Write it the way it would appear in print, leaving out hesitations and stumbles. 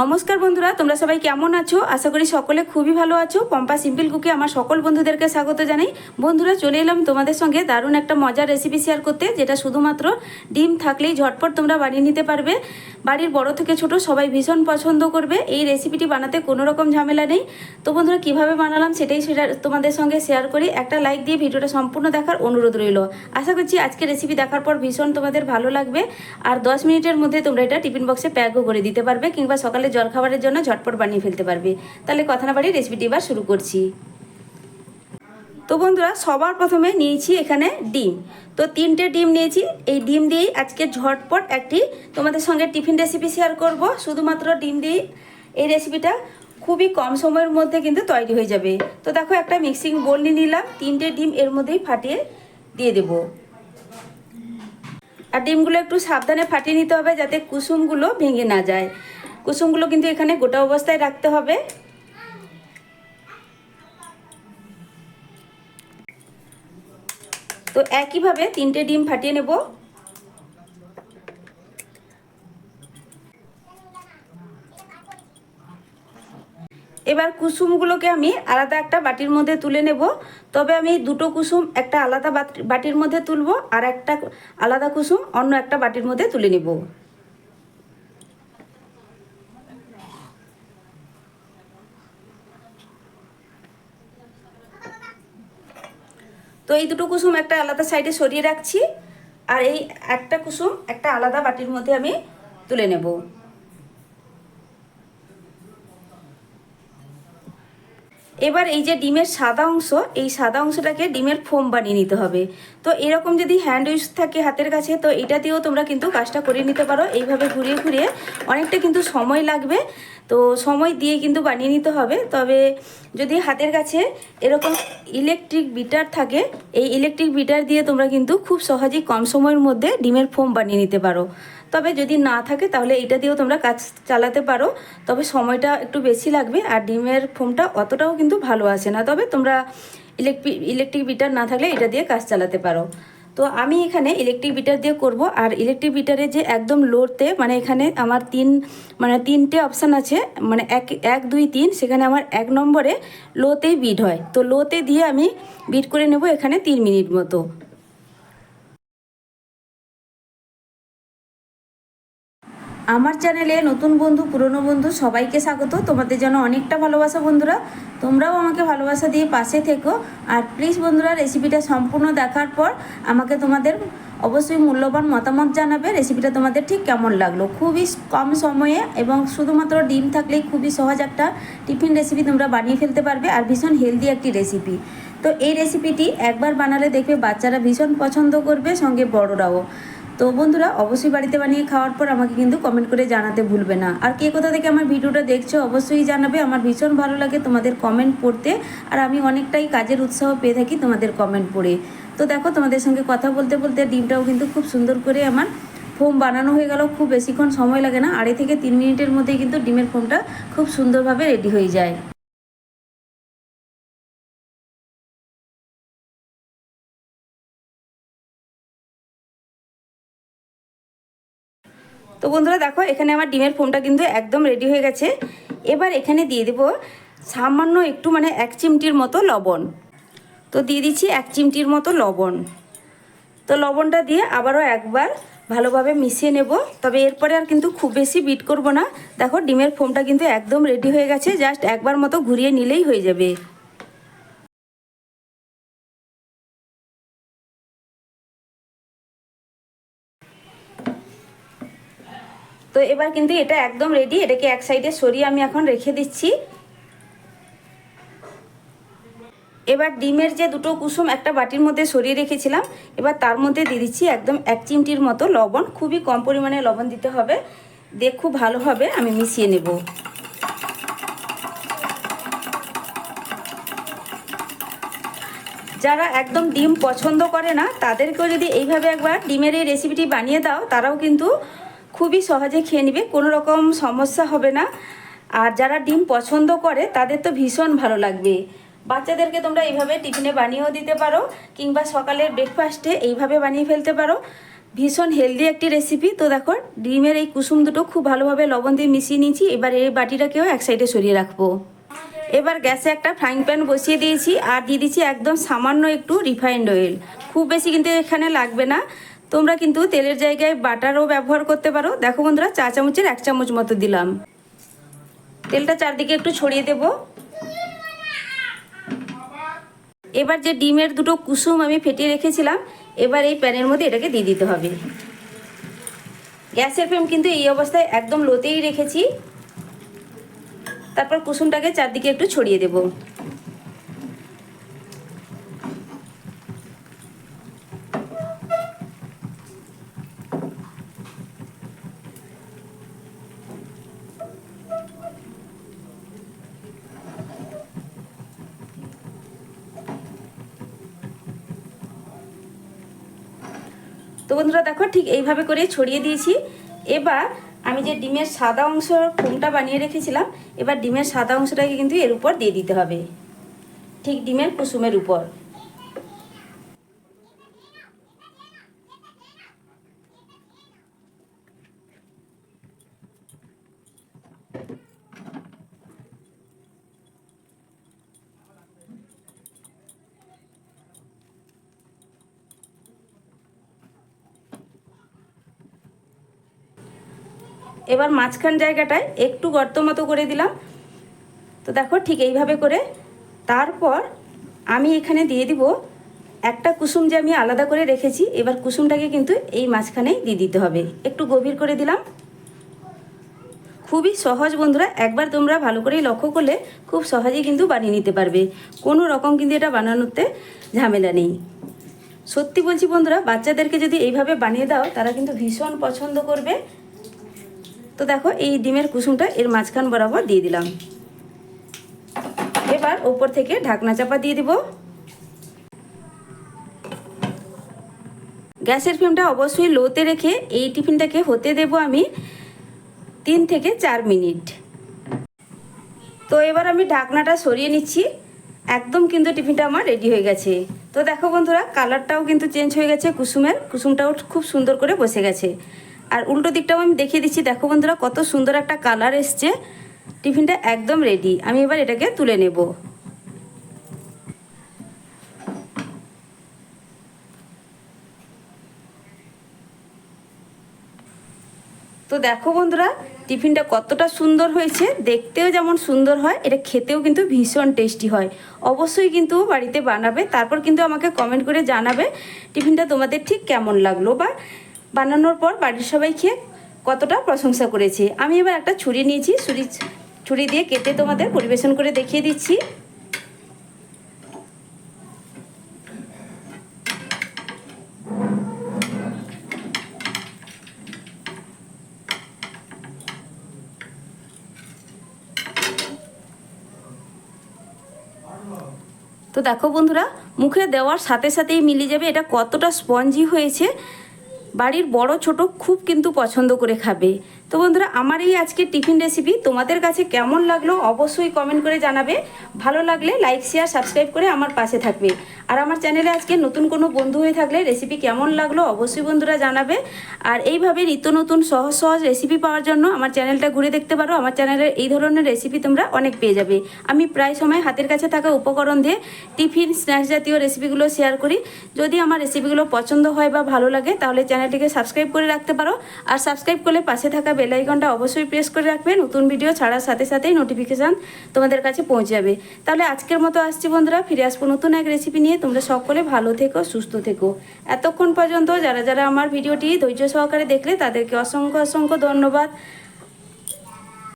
নমস্কার বন্ধুরা, তোমরা সবাই কেমন আছো? আশা করি সকলে খুবই ভালো আছো। পম্পা সিম্পল কুকে আমার সকল বন্ধুদেরকে স্বাগত জানাই। বন্ধুরা, চলে এলাম তোমাদের সঙ্গে দারুণ একটা মজার রেসিপি শেয়ার করতে, যেটা শুধুমাত্র ডিম থাকলেই ঝটপট তোমরা বানিয়ে নিতে পারবে। বাড়ির বড় থেকে ছোট সবাই ভীষণ পছন্দ করবে। এই রেসিপিটি বানাতে কোনো রকম ঝামেলা নেই। তো বন্ধুরা, কিভাবে বানালাম সেটাই তোমাদের সঙ্গে শেয়ার করি। একটা লাইক দিয়ে ভিডিওটা সম্পূর্ণ দেখার অনুরোধ রইল। আশা করছি আজকে রেসিপি দেখার পর ভীষণ তোমাদের ভালো লাগবে। আর 10 মিনিটের মধ্যে তোমরা এটা টিফিন বক্সে প্যাকও করে দিতে পারবে, কিংবা সকালে জলখাবারের জন্য ঝটপট বানিয়ে ফেলতে পারবে। তাহলে কথা না বাড়িয়ে রেসিপিটি এবার শুরু করছি। তো বন্ধুরা, সবার প্রথমে নিয়েছি এখানে ডিম। তো 3টে ডিম নিয়েছি। এই ডিম দিয়েই আজকে ঝটপট একটি তোমাদের সঙ্গে টিফিন রেসিপি শেয়ার করব। শুধুমাত্র ডিম দিয়ে এই রেসিপিটা খুবই কম সময়ের মধ্যে কিন্তু তৈরি হয়ে যাবে। তো দেখো, একটা মিক্সিং বোল নিয়ে নিলাম। 3টে ডিম এর মধ্যেই ফাটিয়ে দিয়ে দেব। আর ডিমগুলো একটু সাবধানে ফাটিয়ে নিতে হবে, যাতে কুসুমগুলো ভেঙে না যায়। কুসুমগুলো কিন্তু এখানে গোটা অবস্থায় রাখতে হবে। তো একইভাবে 3টে ডিম ফাটিয়ে নেব। এবার কুসুমগুলোকে আমি আলাদা একটা বাটির মধ্যে তুলে নেব। তবে আমি দুটো কুসুম একটা আলাদা বাটির মধ্যে তুলব, আর একটা আলাদা কুসুম অন্য একটা বাটির মধ্যে তুলে নেব। তো এই দুটো কুসুম একটা আলাদা সাইডে সরিয়ে রাখছি, আর এই একটা কুসুম একটা আলাদা বাটির মধ্যে আমি তুলে নেব। এবার এই যে ডিমের সাদা অংশ, এই সাদা অংশটাকে ডিমের ফোম বানিয়ে নিতে হবে। তো এরকম যদি হ্যান্ড উইচ থাকে হাতের কাছে, তো এটা দিয়েও তোমরা কিন্তু কাজটা করে নিতে পারো। এইভাবে ঘুরিয়ে ঘুরিয়ে অনেকটা কিন্তু সময় লাগবে, তো সময় দিয়ে কিন্তু বানিয়ে নিতে হবে। তবে যদি হাতের কাছে এরকম ইলেকট্রিক বিটার থাকে, এই ইলেকট্রিক বিটার দিয়ে তোমরা কিন্তু খুব সহজেই কম সময়ের মধ্যে ডিমের ফোম বানিয়ে নিতে পারো। তবে যদি না থাকে তাহলে এটা দিয়েও তোমরা কাজ চালাতে পারো, তবে সময়টা একটু বেশি লাগবে, আর ডিমের ফোমটা অতটাও কিন্তু ভালো আসে না। তবে তোমরা ইলেকট্রিক বিটার না থাকলে এটা দিয়ে কাজ চালাতে পারো। তো আমি এখানে ইলেকট্রিক বিটার দিয়ে করব। আর ইলেকট্রিক বিটারে যে একদম লোতে, মানে এখানে আমার 3টে অপশান আছে, মানে 1 2 3, সেখানে আমার 1 নম্বরে লোতেই বিট হয়। তো লোতে দিয়ে আমি বিট করে নেব এখানে 3 মিনিট মতো। আমার চ্যানেলে নতুন বন্ধু পুরনো বন্ধু সবাইকে স্বাগত। তোমাদের জন্য অনেকটা ভালোবাসা বন্ধুরা। তোমরাও আমাকে ভালোবাসা দিয়ে পাশে থেকো। আর প্লিজ বন্ধুরা, রেসিপিটা সম্পূর্ণ দেখার পর আমাকে তোমাদের অবশ্যই মূল্যবান মতামত জানাবে। রেসিপিটা তোমাদের ঠিক কেমন লাগলো। খুবই কম সময়ে এবং শুধুমাত্র ডিম থাকলেই খুবই সহজ একটা টিফিন রেসিপি তোমরা বানিয়ে ফেলতে পারবে, আর ভীষণ হেলদি একটি রেসিপি। তো এই রেসিপিটি একবার বানালে দেখবে বাচ্চারা ভীষণ পছন্দ করবে, সঙ্গে বড়রাও। তো বন্ধুরা, অবশ্যই বাড়িতে বানিয়ে খাওয়ার পর আমাকে কিন্তু কমেন্ট করে জানাতে ভুলবে না। আর কে কোথা থেকে আমার ভিডিওটা দেখছো অবশ্যই জানাবে। আমার ভীষণ ভালো লাগে তোমাদের কমেন্ট পড়তে, আর আমি অনেকটাই কাজের উৎসাহ পেয়ে থাকি তোমাদের কমেন্ট পড়ে। তো দেখো, তোমাদের সঙ্গে কথা বলতে বলতে ডিমটাও কিন্তু খুব সুন্দর করে আমার ফোম বানানো হয়ে গেল। খুব বেশিক্ষণ সময় লাগে না, 2.5 থেকে 3 মিনিটের মধ্যেই কিন্তু ডিমের ফোমটা খুব সুন্দরভাবে রেডি হয়ে যায়। তো বন্ধুরা দেখো, এখানে আমার ডিমের ফোমটা কিন্তু একদম রেডি হয়ে গেছে। এবার এখানে দিয়ে দেবো সামান্য একটু, মানে 1 চিমটির মতো লবণ। তো দিয়ে দিচ্ছি 1 চিমটির মতো লবণ। তো লবণটা দিয়ে আবারও একবার ভালোভাবে মিশিয়ে নেব। তবে এরপরে আর কিন্তু খুব বেশি বিট করব না। দেখো, ডিমের ফোমটা কিন্তু একদম রেডি হয়ে গেছে। জাস্ট একবার মতো ঘুরিয়ে নিলেই হয়ে যাবে। তো এবার কিন্তু এটা একদম রেডি। এটাকে এক সাইডে সরিয়ে আমি এখন রেখে দিচ্ছি। এবার ডিমের যে দুটো কুসুম একটা বাটির মধ্যে সরিয়ে রেখেছিলাম, এবার তার মধ্যে দিয়ে দিচ্ছি একদম 1 চিমটির মতো লবণ। খুবই কম পরিমাণে লবণ দিতে হবে, দিয়ে খুব ভালোভাবে আমি মিশিয়ে নেব। যারা একদম ডিম পছন্দ করে না, তাদেরকেও যদি এইভাবে একবার ডিমের এই রেসিপিটি বানিয়ে দাও, তারাও কিন্তু খুবই সহজে খেয়ে নেবে, কোনো রকম সমস্যা হবে না। আর যারা ডিম পছন্দ করে তাদের তো ভীষণ ভালো লাগবে। বাচ্চাদেরকে তোমরা এইভাবে টিফিনে বানিয়েও দিতে পারো, কিংবা সকালের ব্রেকফাস্টে এইভাবে বানিয়ে ফেলতে পারো। ভীষণ হেলদি একটি রেসিপি। তো দেখো ডিমের এই কুসুম দুটো খুব ভালোভাবে লবণ দিয়ে মিশিয়ে নিয়েছি। এবার এই বাটিটাকেও এক সাইডে সরিয়ে রাখবো। এবার গ্যাসে একটা ফ্রাইং প্যান বসিয়ে দিয়েছি আর দিয়ে দিচ্ছি একদম সামান্য একটু রিফাইন্ড অয়েল। খুব বেশি কিন্তু এখানে লাগবে না, তোমরা কিন্তু তেলের জায়গায় বাটারও ব্যবহার করতে পারো। দেখো বন্ধুরা, 4 চামচের 1 চামচ মতো দিলাম। তেলটা চারদিকে একটু ছড়িয়ে দেব। এবার যে ডিমের দুটো কুসুম আমি ফেটিয়ে রেখেছিলাম, এবার এই প্যানের মধ্যে এটাকে দিয়ে দিতে হবে। গ্যাসের ফ্লেম কিন্তু এই অবস্থায় একদম লোতেই রেখেছি। তারপর কুসুমটাকে চারদিকে একটু ছড়িয়ে দেব। তো বন্ধুরা দেখো ঠিক এইভাবে করে ছড়িয়ে দিয়েছি। এবার আমি যে ডিমের সাদা অংশ ফোমটা বানিয়ে রেখেছিলাম, এবার ডিমের সাদা অংশটাকে কিন্তু এর উপর দিয়ে দিতে হবে, ঠিক ডিমের কুসুমের উপর। এবার মাঝখান জায়গাটায় একটু গর্ত মতো করে দিলাম। তো দেখো ঠিক এইভাবে করে। তারপর আমি এখানে দিয়ে দিব একটা কুসুম যে আমি আলাদা করে রেখেছি। এবার কুসুমটাকে কিন্তু এই মাঝখানেই দিয়ে দিতে হবে, একটু গভীর করে দিলাম। খুবই সহজ বন্ধুরা, একবার তোমরা ভালো করেই লক্ষ্য করলে খুব সহজেই কিন্তু বানিয়ে নিতে পারবে। কোনো রকম কিন্তু এটা বানানোতে ঝামেলা নেই। সত্যি বলছি বন্ধুরা, বাচ্চাদেরকে যদি এইভাবে বানিয়ে দাও তারা কিন্তু ভীষণ পছন্দ করবে। তো দেখো এই ডিমের কুসুমটা এর মাঝখান বরাবর দিয়ে দিলাম। এবার উপর থেকে ঢাকনা চাপা দিয়ে দিব। গ্যাসের ফ্লেমটা অবশ্যই লোতে রেখে এই টিফিনটাকে হতে দেব আমি 3 থেকে 4 মিনিট। তো এবার আমি ঢাকনাটা সরিয়ে নিচ্ছি। একদম কিন্তু টিফিনটা আমার রেডি হয়ে গেছে। তো দেখো বন্ধুরা, কালারটাও কিন্তু চেঞ্জ হয়ে গেছে, কুসুমটাও খুব সুন্দর করে বসে গেছে। আর উল্টো দিকটাও আমি দেখিয়ে দিচ্ছি। দেখো বন্ধুরা, কত সুন্দর একটা কালার এসছে। টিফিনটা একদম রেডি। আমি এবার এটাকে তুলে নেব। তো দেখো বন্ধুরা, টিফিনটা কতটা সুন্দর হয়েছে। দেখতেও যেমন সুন্দর হয়, এটা খেতেও কিন্তু ভীষণ টেস্টি হয়। অবশ্যই কিন্তু বাড়িতে বানাবে, তারপর কিন্তু আমাকে কমেন্ট করে জানাবে টিফিনটা তোমাদের ঠিক কেমন লাগলো, বা বানানোর পর বাড়ির সবাই খেয়ে কতটা প্রশংসা করেছে। আমি এবার একটা ছুরি নিয়েছি, ছুরি দিয়ে কেটে তোমাদের পরিবেশন করে দেখিয়ে দিচ্ছি। তো দেখো বন্ধুরা, মুখে দেওয়ার সাথে সাথেই মিলিয়ে যাবে এটা কতটা স্পঞ্জি হয়েছে। বাড়ির বড় ছোট খুব কিন্তু পছন্দ করে খাবে। তো বন্ধুরা, আমার এই আজকের টিফিন রেসিপি তোমাদের কাছে কেমন লাগলো অবশ্যই কমেন্ট করে জানাবে। ভালো লাগলে লাইক শেয়ার সাবস্ক্রাইব করে আমার পাশে থাকবে। আর আমার চ্যানেলে আজকে নতুন কোনো বন্ধু হয়ে থাকলে রেসিপি কেমন লাগলো অবশ্যই বন্ধুরা জানাবে। আর এইভাবে নিত্য নতুন সহজ সহজ রেসিপি পাওয়ার জন্য আমার চ্যানেলটা ঘুরে দেখতে পারো। আমার চ্যানেলের এই ধরনের রেসিপি তোমরা অনেক পেয়ে যাবে। আমি প্রায় সময় হাতের কাছে থাকা উপকরণ দিয়ে টিফিন স্ন্যাক্স জাতীয় রেসিপিগুলো শেয়ার করি। যদি আমার রেসিপিগুলো পছন্দ হয় বা ভালো লাগে তাহলে চ্যানেলটিকে সাবস্ক্রাইব করে রাখতে পারো। আর সাবস্ক্রাইব করলে পাশে থাকা বেল আইকনটা অবশ্যই প্রেস করে রাখবে। নতুন ভিডিও ছাড়ার সাথে সাথেই নোটিফিকেশান তোমাদের কাছে পৌঁছে যাবে। তাহলে আজকের মতো আসছি বন্ধুরা, ফিরে আসবো নতুন এক রেসিপি নিয়ে। তোমরা সকলে ভালো থেকো, সুস্থ থেকো। এতক্ষণ পর্যন্ত যারা যারা আমার ভিডিওটি ধৈর্য সহকারে দেখলে তাদেরকে অসংখ্য অসংখ্য ধন্যবাদ।